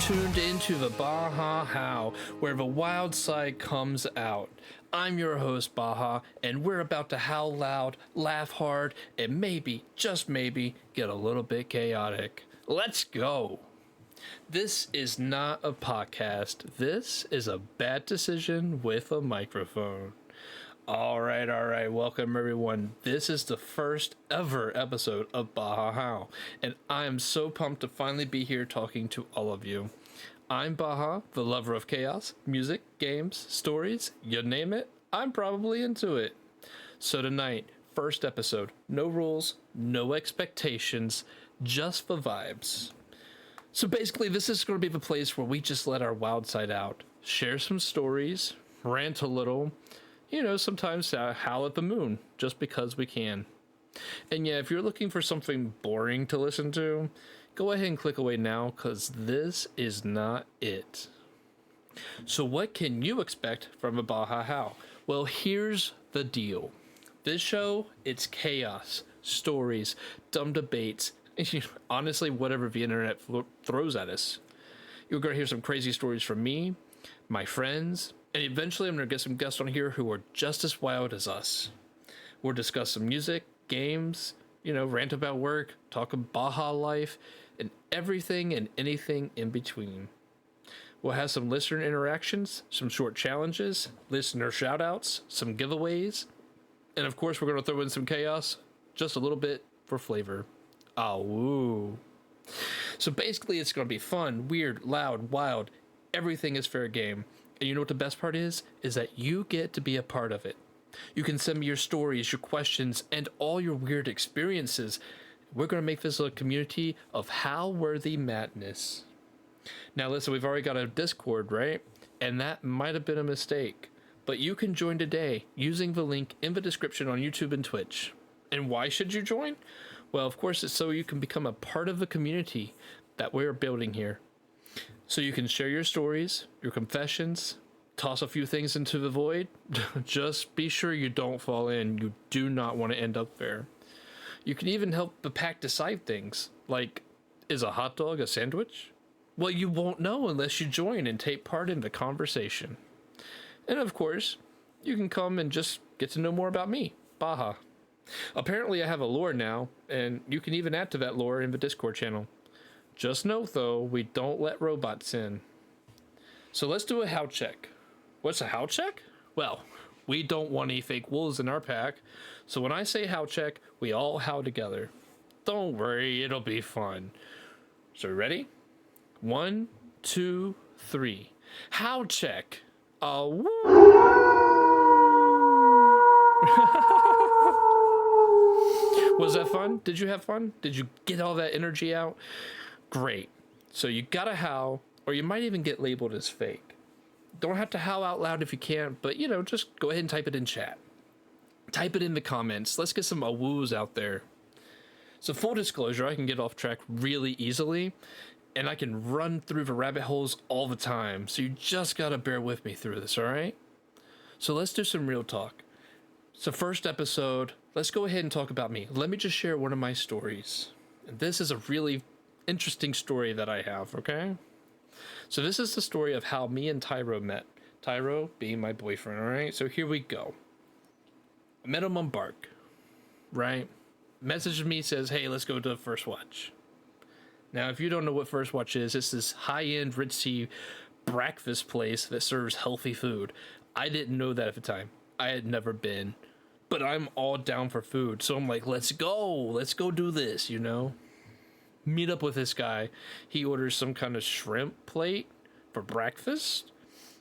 tuned into the Baja Howl, where the wild side comes out. I'm your host, Baja, and we're about to howl loud, laugh hard, and maybe, just maybe, get a little bit chaotic. Let's go! This is not a podcast. This is a bad decision with a microphone. All right. Welcome, everyone. This is the first ever episode of Baja Howl, and I am so pumped to finally be here talking to all of you. I'm Baja, the lover of chaos, music, games, stories, you name it, I'm probably into it. So tonight, first episode, no rules, no expectations, just the vibes. So basically, this is going to be the place where we just let our wild side out, share some stories, rant a little, sometimes howl at the moon, just because we can. And yeah, if you're looking for something boring to listen to, go ahead and click away now, because this is not it. So what can you expect from a Baja Howl? Well, here's the deal. This show, it's chaos, stories, dumb debates, honestly, whatever the internet throws at us. You're going to hear some crazy stories from me, my friends, and eventually I'm going to get some guests on here who are just as wild as us. We'll discuss some music, games, rant about work, talk about Baja life, and everything and anything in between. We'll have some listener interactions, some short challenges, listener shoutouts, some giveaways, and of course we're going to throw in some chaos, just a little bit for flavor. Oh, woo. So basically it's going to be fun, weird, loud, wild, everything is fair game. And you know what the best part is? Is that you get to be a part of it. You can send me your stories, your questions, and all your weird experiences. We're going to make this a community of howl-worthy madness. Now listen, we've already got a Discord, right? And that might have been a mistake. But you can join today using the link in the description on YouTube and Twitch. And why should you join? Well, of course, it's so you can become a part of the community that we're building here. So you can share your stories, your confessions, toss a few things into the void. Just be sure you don't fall in. You do not want to end up there. You can even help the pack decide things, like, is a hot dog a sandwich? Well, you won't know unless you join and take part in the conversation. And of course, you can come and just get to know more about me, Baja. Apparently I have a lore now, and you can even add to that lore in the Discord channel. Just note, though, we don't let robots in. So let's do a howl check. What's a howl check? Well, we don't want any fake wolves in our pack, so when I say howl check, we all howl together. Don't worry, it'll be fun. So ready? 1, 2, 3. Howl check. Woo! Was that fun? Did you have fun? Did you get all that energy out? Great. So you gotta howl, or you might even get labeled as fake. Don't have to howl out loud if you can't, but just go ahead and type it in chat. Type it in the comments. Let's get some woos out there. So full disclosure, I can get off track really easily, and I can run through the rabbit holes all the time, so you just gotta bear with me through this, alright? So let's do some real talk. So first episode, let's go ahead and talk about me. Let me just share one of my stories. And this is a really interesting story that I have, okay? So this is the story of how me and Tyro met. Tyro being my boyfriend, alright? So here we go. I met him on Bark, right? Messages me, says, hey, let's go to the First Watch. Now, if you don't know what First Watch is, it's this high-end, ritzy breakfast place that serves healthy food. I didn't know that at the time. I had never been. But I'm all down for food, so I'm like, let's go do this, Meet up with this guy. He orders some kind of shrimp plate for breakfast.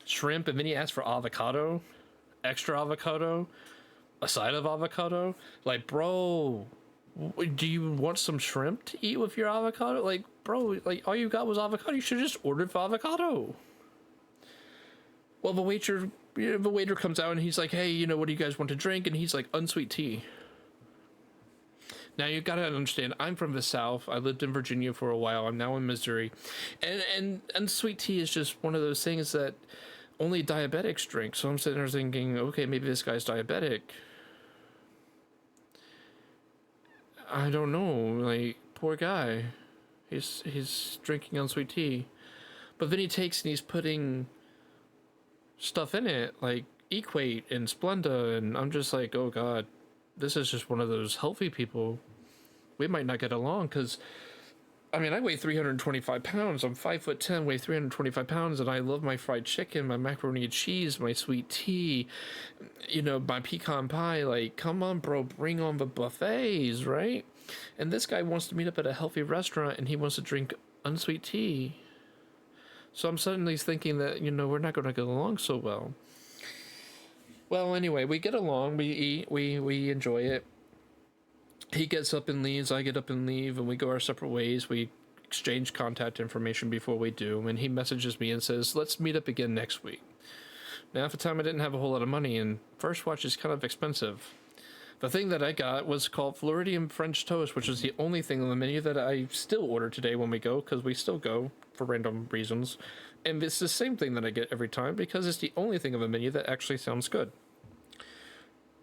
Shrimp, and then he asks for avocado, extra avocado, a side of avocado. Like, bro, do you want some shrimp to eat with your avocado? Like, bro, all you got was avocado. You should just order for avocado. Well, the waiter comes out and he's like, hey, what do you guys want to drink? And he's like, unsweet tea. Now you gotta understand, I'm from the South. I lived in Virginia for a while. I'm now in Missouri, and sweet tea is just one of those things that only diabetics drink. So I'm sitting there thinking, okay, maybe this guy's diabetic. I don't know, like, poor guy. He's drinking unsweet tea. But then he takes and he's putting stuff in it like Equate and Splenda, and I'm just like, oh god, this is just one of those healthy people. We might not get along because, I mean, I weigh 325 pounds. I'm 5'10", weigh 325 pounds, and I love my fried chicken, my macaroni and cheese, my sweet tea, my pecan pie. Like, come on, bro, bring on the buffets, right? And this guy wants to meet up at a healthy restaurant, and he wants to drink unsweet tea. So I'm suddenly thinking that, we're not going to get along so well. Well, anyway, we get along, we eat, we enjoy it. He gets up and leaves, I get up and leave, and we go our separate ways. We exchange contact information before we do, and he messages me and says, let's meet up again next week. Now, at the time, I didn't have a whole lot of money, and First Watch is kind of expensive. The thing that I got was called Floridian French Toast, which is the only thing on the menu that I still order today when we go, because we still go for random reasons. And it's the same thing that I get every time, because it's the only thing on the menu that actually sounds good.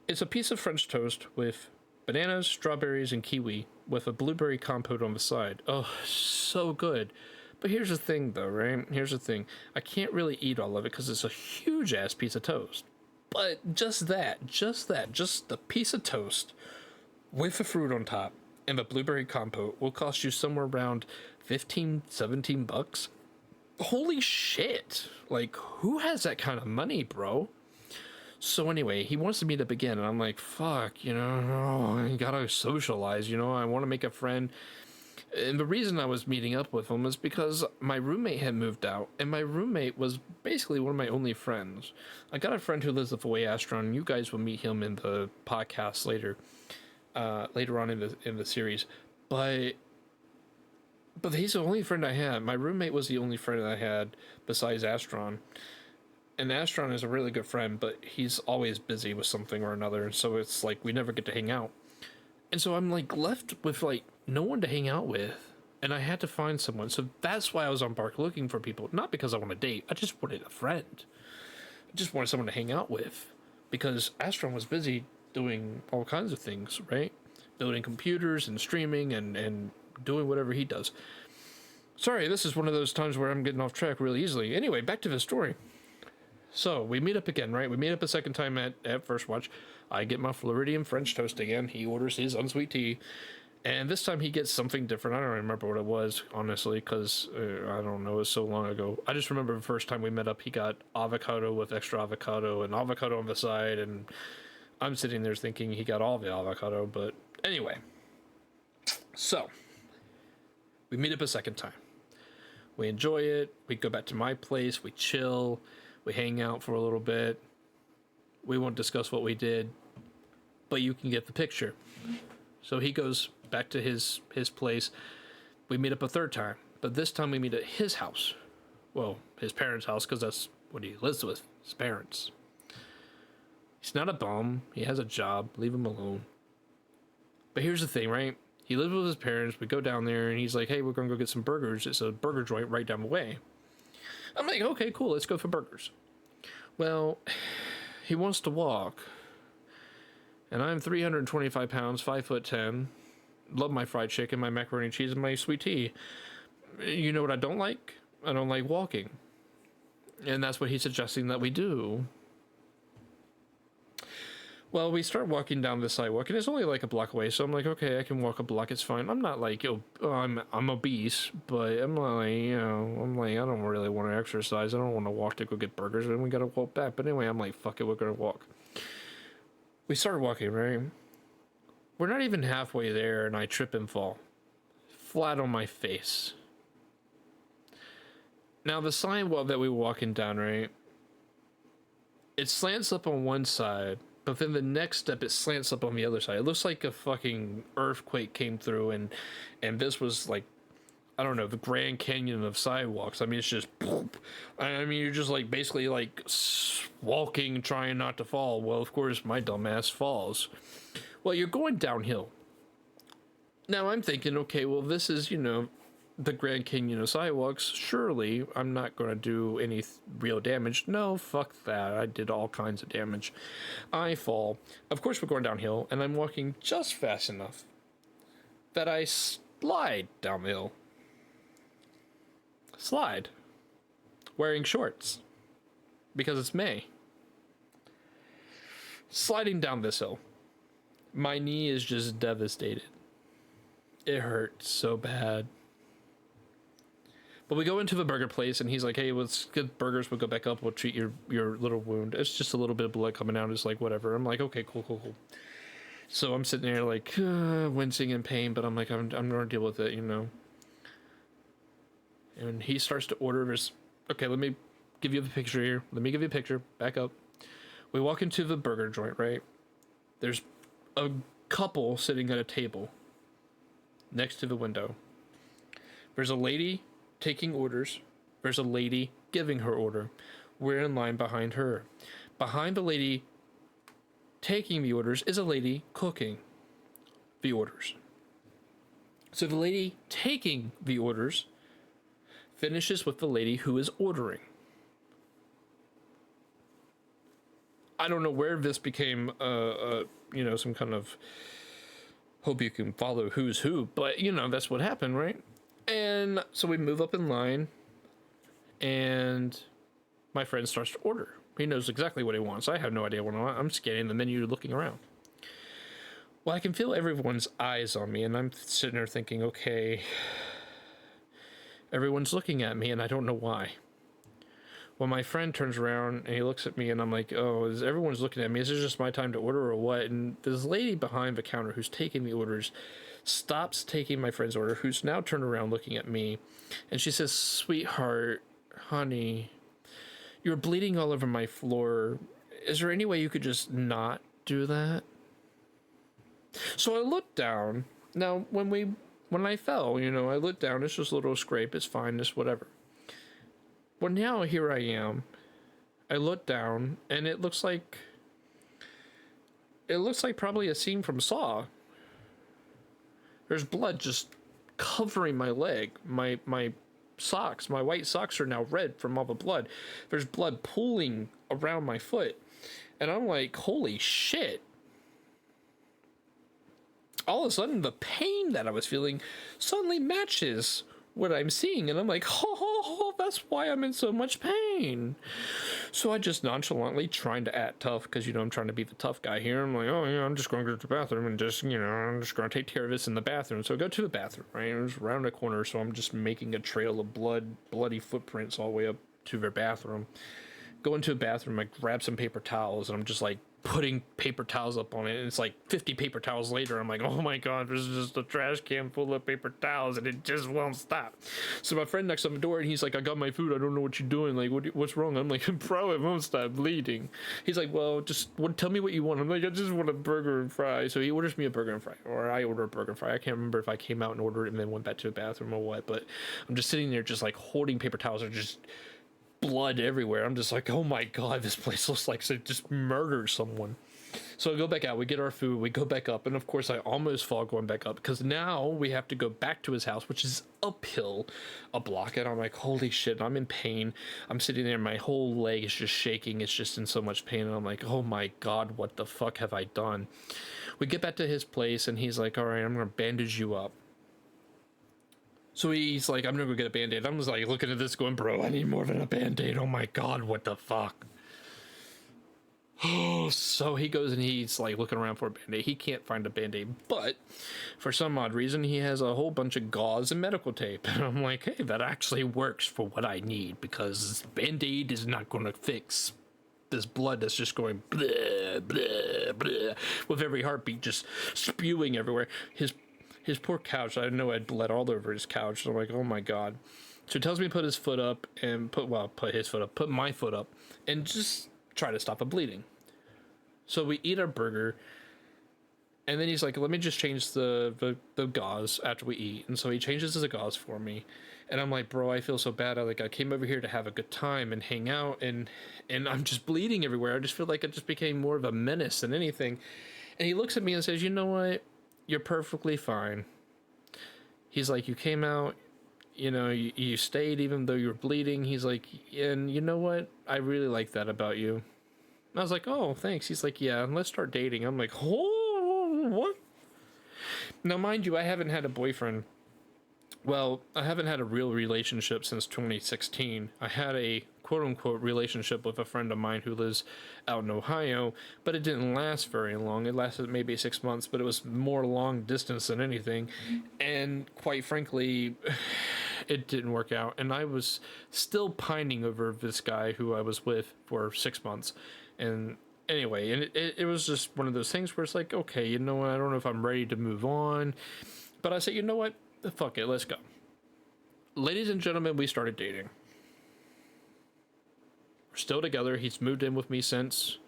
It's a piece of French toast with bananas, strawberries, and kiwi with a blueberry compote on the side. Oh, so good. But here's the thing, though, right? Here's the thing. I can't really eat all of it because it's a huge-ass piece of toast. But just the piece of toast with the fruit on top and the blueberry compote will cost you somewhere around 15, 17 bucks. Holy shit. Like, who has that kind of money, bro? So anyway, he wants to meet up again, and I'm like, fuck, I gotta socialize, I want to make a friend. And the reason I was meeting up with him was because my roommate had moved out, and my roommate was basically one of my only friends. I got a friend who lives up away Astron, and you guys will meet him in the podcast later on in the series. But he's the only friend I had. My roommate was the only friend I had besides Astron. And Astron is a really good friend, but he's always busy with something or another, so it's like we never get to hang out. And so I'm like left with like no one to hang out with, and I had to find someone. So that's why I was on Bark looking for people, not because I want to date. I just wanted a friend. I just wanted someone to hang out with, because Astron was busy doing all kinds of things, right? Building computers and streaming and doing whatever he does. Sorry, this is one of those times where I'm getting off track really easily. Anyway, back to the story. So we meet up again, right? We meet up a second time at First Watch. I get my Floridian French toast again. He orders his unsweet tea. And this time he gets something different. I don't remember what it was, honestly, because I don't know. It was so long ago. I just remember the first time we met up, he got avocado with extra avocado and avocado on the side. And I'm sitting there thinking he got all the avocado. But anyway. So we meet up a second time. We enjoy it. We go back to my place. We chill. We hang out for a little bit. We won't discuss what we did, but you can get the picture. So he goes back to his place. We meet up a third time, but this time we meet at his house. Well, his parents' house, because that's what he lives with, his parents. He's not a bum. He has a job. Leave him alone. But here's the thing, right? He lives with his parents. We go down there, and he's like, hey, we're going to go get some burgers. It's a burger joint right down the way. I'm like, okay, cool, let's go for burgers. Well, he wants to walk. And I'm 325 pounds, 5'10". Love my fried chicken, my macaroni and cheese, and my sweet tea. You know what I don't like? I don't like walking. And that's what he's suggesting that we do. Well, we start walking down the sidewalk, and it's only like a block away, so I'm like, okay, I can walk a block, it's fine. I'm not like, I'm obese, but I'm like, I don't really want to exercise. I don't want to walk to go get burgers, and we gotta walk back. But anyway, I'm like, fuck it, we're gonna walk. We start walking, right? We're not even halfway there, and I trip and fall. Flat on my face. Now, the sidewalk that we were walking down, right? It slants up on one side, but then the next step, it slants up on the other side. It looks like a fucking earthquake came through, and this was like, I don't know, the Grand Canyon of sidewalks. I mean, it's just, I mean, you're just like basically like walking, trying not to fall. Well, of course, my dumbass falls. Well, you're going downhill. Now I'm thinking, okay, well, this is, the Grand Canyon of sidewalks. Surely I'm not going to do any real damage. No, fuck that. I did all kinds of damage. I fall. Of course, we're going downhill, and I'm walking just fast enough that I slide down the hill. Slide. wearing shorts because it's May. Sliding down this hill. My knee is just devastated. It hurts so bad. But we go into the burger place, and he's like, hey, let's get burgers. We'll go back up. We'll treat your little wound. It's just a little bit of blood coming out. It's like, whatever. I'm like, okay, cool. So I'm sitting there, like, wincing in pain, but I'm like, I'm going to deal with it, you know. And he starts to order his... Okay, let me give you the picture here. Let me give you a picture. Back up. We walk into the burger joint, right? There's a couple sitting at a table next to the window. There's a lady taking orders. There's a lady giving her order. We're in line behind her. Behind the lady taking the orders is a lady cooking the orders. So the lady taking the orders finishes with the lady who is ordering. I don't know where this became, you know, some kind of, hope you can follow who's who, but, you know, that's what happened, right? And so we move up in line, and my friend starts to order. He knows exactly what he wants. I have no idea what I want. I'm scanning the menu, looking around. Well, I can feel everyone's eyes on me, and I'm sitting there thinking, okay, everyone's looking at me, and I don't know why. Well, my friend turns around, and he looks at me, and I'm like, oh, is everyone's looking at me? Is this just my time to order or what? And this lady behind the counter who's taking the orders stops taking my friend's order, who's now turned around looking at me, and she says, sweetheart, honey, you're bleeding all over my floor. Is there any way you could just not do that? So I looked down. Now, when I fell, you know, I looked down. It's just a little scrape. It's fine. It's whatever. Well, now here I am. I look down, and it looks like probably a scene from Saw. There's blood just covering my leg. My socks, my white socks are now red from all the blood. There's blood pooling around my foot. And I'm like, holy shit. All of a sudden, the pain that I was feeling suddenly matches what I'm seeing. And I'm like, oh, that's why I'm in so much pain. So I just nonchalantly, trying to act tough, because, you know, I'm trying to be the tough guy here. I'm like, oh, yeah, I'm just going to go to the bathroom and just, you know, I'm just going to take care of this in the bathroom. So I go to the bathroom, right? It was around the corner, so I'm just making a trail of bloody footprints all the way up to their bathroom. Go into the bathroom, I grab some paper towels, and I'm just like putting paper towels up on it, and it's like 50 paper towels later. I'm like, oh my god, there's just a trash can full of paper towels, and it just won't stop. So my friend knocks on the door, and he's like, I got my food, I don't know what you're doing, like, what's wrong? I'm like, bro, it won't stop bleeding. He's like, well, just tell me what you want. I'm like, I just want a burger and fry. So he orders me a burger and fry, or I order a burger and fry. I can't remember if I came out and ordered it and then went back to the bathroom or what, but I'm just sitting there just like holding paper towels, or just blood everywhere. I'm just like, oh my god, this place looks like they just murdered someone. So I go back out, we get our food, we go back up, and of course I almost fall going back up, because now we have to go back to his house, which is uphill a block, and I'm like, holy shit, I'm in pain. I'm sitting there, my whole leg is just shaking, it's just in so much pain, and I'm like, oh my god, what the fuck have I done? We get back to his place, and he's like, alright, I'm gonna bandage you up. So he's like, I'm gonna go get a band-aid. I'm just like looking at this going, bro, I need more than a band-aid. Oh my god, what the fuck? Oh, so he goes and he's like looking around for a band-aid. He can't find a band-aid, but for some odd reason, he has a whole bunch of gauze and medical tape. And I'm like, hey, that actually works for what I need, because band-aid is not gonna fix this blood that's just going blah, blah, blah, with every heartbeat just spewing everywhere. His poor couch, I know I had bled all over his couch. So I'm like, oh my god. So he tells me to put his foot up and put my foot up and just try to stop the bleeding. So we eat our burger, and then he's like, let me just change the gauze after we eat. And so he changes the gauze for me. And I'm like, bro, I feel so bad. I came over here to have a good time and hang out, and I'm just bleeding everywhere. I just feel like it just became more of a menace than anything. And he looks at me and says, you know what? You're perfectly fine. He's like, you came out, you know, you stayed even though you were bleeding. He's like, and you know what? I really like that about you. I was like, oh, thanks. He's like, yeah, let's start dating. I'm like, oh, what? Now, mind you, I haven't had a boyfriend Well, I haven't had a real relationship since 2016. I had a quote unquote relationship with a friend of mine who lives out in Ohio, but it didn't last very long. It lasted maybe 6 months, but it was more long distance than anything. And quite frankly, it didn't work out. And I was still pining over this guy who I was with for 6 months. And anyway, and it was just one of those things where it's like, okay, you know what? I don't know if I'm ready to move on. But I said, you know what? Fuck it, let's go. Ladies and gentlemen, we started dating. We're still together. He's moved in with me since.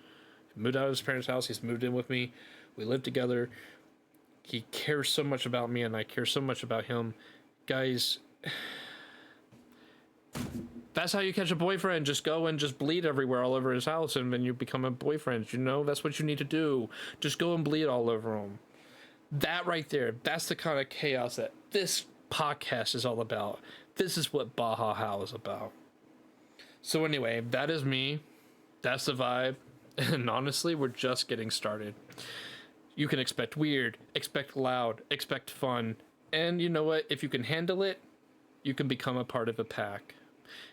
He moved out of his parents' house. He's moved in with me. We live together. He cares so much about me, and I care so much about him. Guys, that's how you catch a boyfriend. Just go and just bleed everywhere all over his house, and then you become a boyfriend. You know, that's what you need to do. Just go and bleed all over him. That right there, that's the kind of chaos that this podcast is all about. This is what Baja Howl is about. So anyway, that is me. That's the vibe. And honestly, we're just getting started. You can expect weird, expect loud, expect fun. And you know what? If you can handle it, you can become a part of a pack.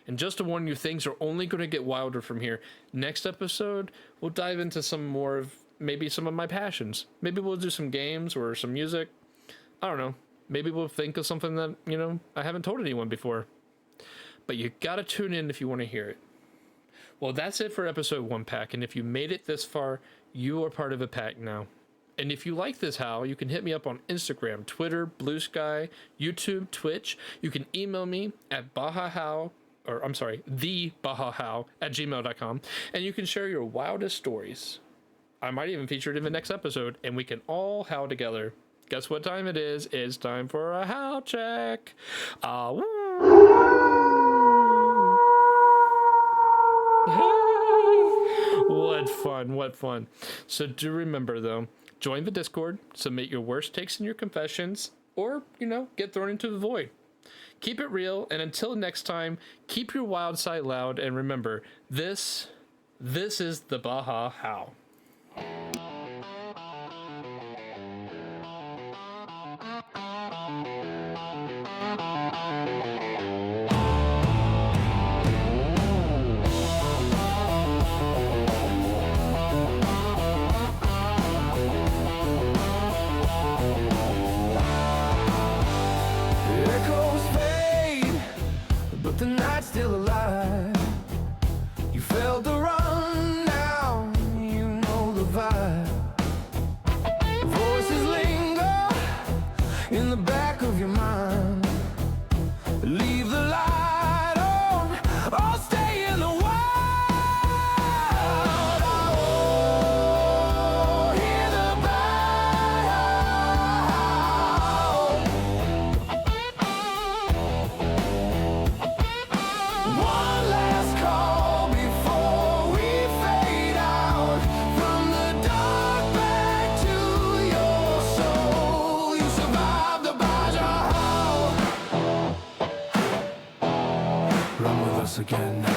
And just to warn you, things are only going to get wilder from here. Next episode, we'll dive into some more of maybe some of my passions. Maybe we'll do some games or some music. I don't know. Maybe we'll think of something that, you know, I haven't told anyone before. But you gotta tune in if you want to hear it. Well, that's it for episode 1 pack. And if you made it this far, you are part of a pack now. And if you like this Howl, you can hit me up on Instagram, Twitter, Blue Sky, YouTube, Twitch. You can email me at thebajahowl@gmail.com. And you can share your wildest stories. I might even feature it in the next episode, and we can all howl together. Guess what time it is? It's time for a howl check. What fun, what fun. So do remember, though, join the Discord, submit your worst takes and your confessions, or, you know, get thrown into the void. Keep it real, and until next time, keep your wild side loud, and remember, this is the Baja Howl. Echoes fade, but the night's still alive. You felt the run now, you know the vibe. Voices linger in the back of your mind. Leave the light on, or stay in the wild. I won't hear the one last call before we fade out. From the dark back to your soul. You survived the Baja Howl. Run with us again.